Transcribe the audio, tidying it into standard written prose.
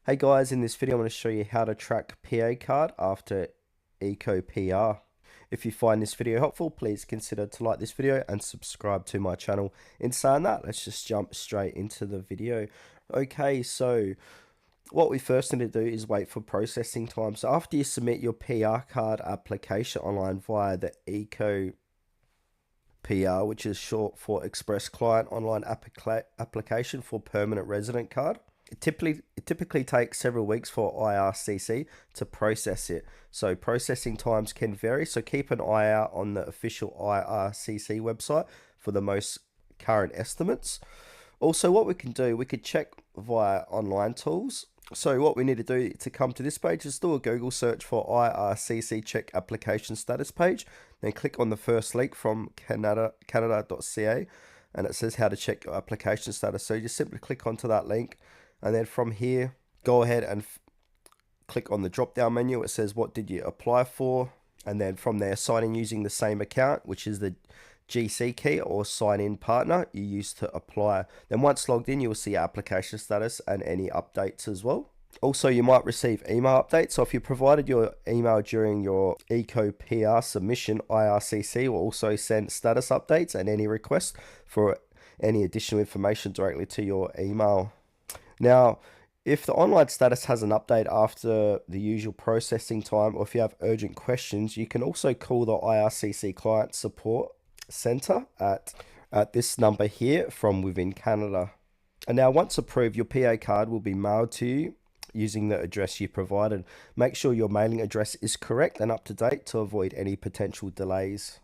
Hey guys, in this video I'm going to show you how to track PA card after Ecopr. If you find this video helpful, please consider to like this video and subscribe to my channel. In saying that, let's just jump straight into the video. Okay, so what we first need to do is wait for processing time. So after you submit your PR card application online via the Ecopr, which is short for Express Client Online Application for Permanent Resident Card, it typically takes several weeks for IRCC to process it. So processing times can vary. So keep an eye out on the official IRCC website for the most current estimates. Also, what we can do, we could check via online tools. So what we need to do to come to this page is do a Google search for IRCC check application status page. Then click on the first link from canada.ca, and it says how to check your application status. So you just simply click onto that link. And then from here, go ahead and click on the drop down menu. It says, what did you apply for? And then from there, sign in using the same account, which is the GC key or sign in partner you used to apply. Then once logged in, you will see your application status and any updates as well. Also, you might receive email updates. So if you provided your email during your Ecopr submission, IRCC will also send status updates and any requests for any additional information directly to your email. Now, if the online status has an update after the usual processing time, or if you have urgent questions, you can also call the IRCC Client Support Center at this number here from within Canada. And now, once approved, your PA card will be mailed to you using the address you provided. Make sure your mailing address is correct and up to date to avoid any potential delays.